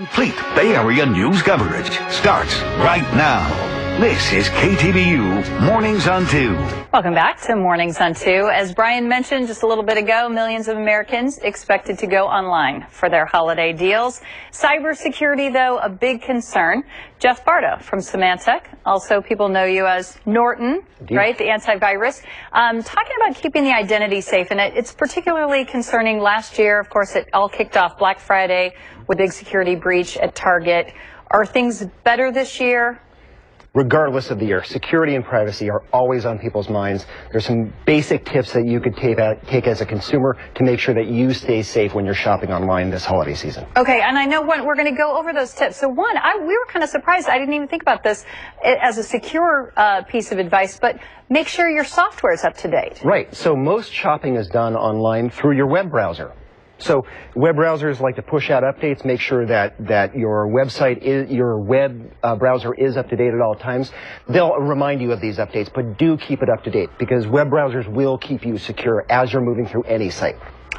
Complete Bay Area news coverage starts right now. This is KTVU Mornings on 2. Welcome back to Mornings on 2. As Brian mentioned just a little bit ago, millions of Americans expected to go online for their holiday deals. Cybersecurity, though, a big concern. Jeff Barto from Symantec. Also, people know you as Norton, right? The antivirus. Talking about keeping the identity safe, and it's particularly concerning. Last year, of course, it all kicked off Black Friday with a big security breach at Target. Are things better this year? Regardless of the year, security and privacy are always on people's minds. There's some basic tips that you could take as a consumer to make sure that you stay safe when you're shopping online this holiday season. Okay, and I know we're going to go over those tips. So one, we were kind of surprised. I didn't even think about this as a secure piece of advice, but make sure your software is up to date. Right. So most shopping is done online through your web browser. So web browsers like to push out updates, make sure that your web browser is up to date at all times. They'll remind you of these updates, but do keep it up to date because web browsers will keep you secure as you're moving through any site.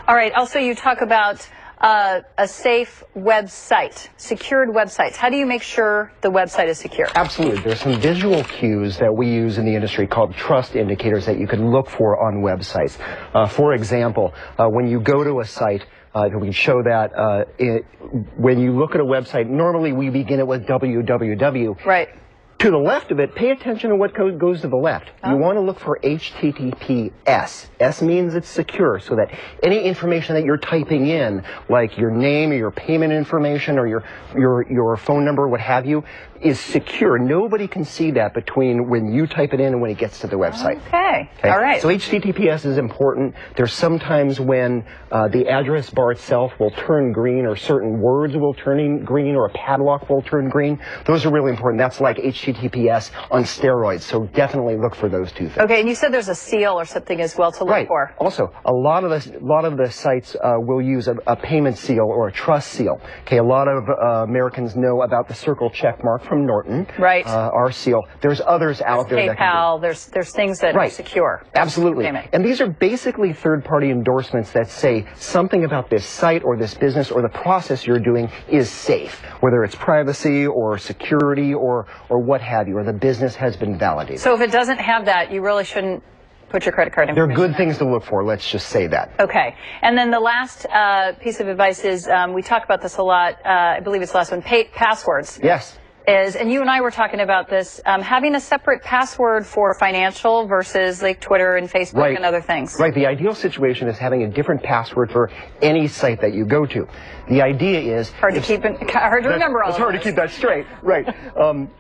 All right. Also, you talk about a safe website, secured websites. How do you make sure the website is secure? Absolutely. There's some visual cues that we use in the industry called trust indicators that you can look for on websites. For example, when you go to a site, we can show that when you look at a website, normally we begin it with www. Right. To the left of it, pay attention to what goes to the left. Oh. You want to look for HTTPS. S means it's secure, so that any information that you're typing in, like your name or your payment information or your phone number, what have you, is secure. Nobody can see that between when you type it in and when it gets to the website. Okay. All right. So HTTPS is important. There's sometimes when the address bar itself will turn green, or certain words will turn green, or a padlock will turn green. Those are really important. That's like HTTPS on steroids. So definitely look for those two things. Okay. And you said there's a seal or something as well to look for. Also, a lot of the sites will use a payment seal or a trust seal. Okay. A lot of Americans know about the circle check mark from Norton. Right. Our seal. There's others out there. PayPal. There's things that are secure. Absolutely. And these are basically third-party endorsements that say something about this site or this business or the process you're doing is safe, whether it's privacy or security or what have you, or the business has been validated. So if it doesn't have that, you really shouldn't put your credit card information. They're good things to look for, let's just say that. Okay. And then the last piece of advice is, we talk about this a lot, I believe it's the last one, passwords. Yes. And you and I were talking about this, having a separate password for financial versus like Twitter and Facebook and other things. Right. The ideal situation is having a different password for any site that you go to. The idea is hard to remember all. It's hard to keep that straight. Right.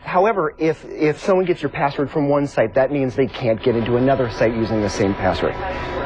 However, if someone gets your password from one site, that means they can't get into another site using the same password.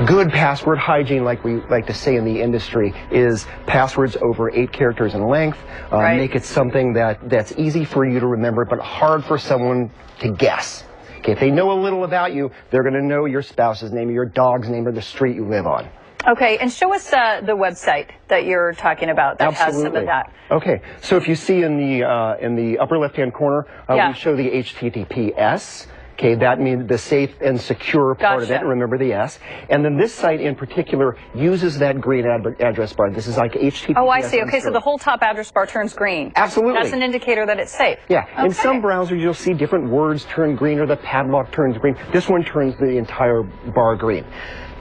Good password hygiene, like we like to say in the industry, is passwords over 8 characters in length. Make it something that's easy for you to remember, but hard for someone to guess. Okay, if they know a little about you, they're going to know your spouse's name, or your dog's name, or the street you live on. Okay, and show us the website that you're talking about that has some of that. Okay, so if you see in the upper left-hand corner, we show the HTTPS. Okay, that means the safe and secure part of it. Remember the S. And then this site in particular uses that green address bar. This is like HTTPS. Oh, I see. Okay, so the whole top address bar turns green. Absolutely. That's an indicator that it's safe. Yeah. Okay. In some browsers, you'll see different words turn green or the padlock turns green. This one turns the entire bar green.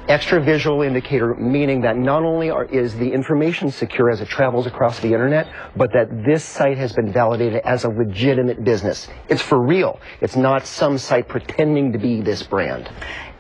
Extra visual indicator, meaning that not only is the information secure as it travels across the internet, but that this site has been validated as a legitimate business. It's for real. It's not some site pretending to be this brand.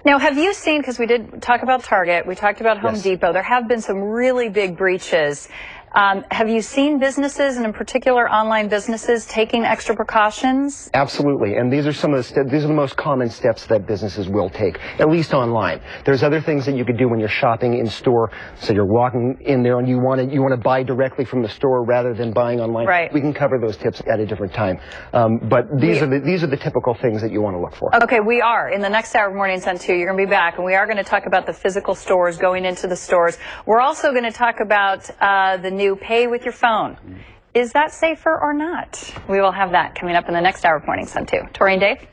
Now, have you seen, because we did talk about Target, we talked about Home Depot, there have been some really big breaches. Have you seen businesses, and in particular online businesses, taking extra precautions? Absolutely, and these are some of these are the most common steps that businesses will take, at least online. There's other things that you could do when you're shopping in store. So you're walking in there and you want to buy directly from the store rather than buying online. Right. We can cover those tips at a different time. But these are the typical things that you want to look for. Okay, we are in the next hour of Mornings on 2. You're going to be back, and we are going to talk about the physical stores, going into the stores. We're also going to talk about the new pay with your phone. Is that safer or not? We will have that coming up in the next hour of Mornings on 2. Tori and Dave?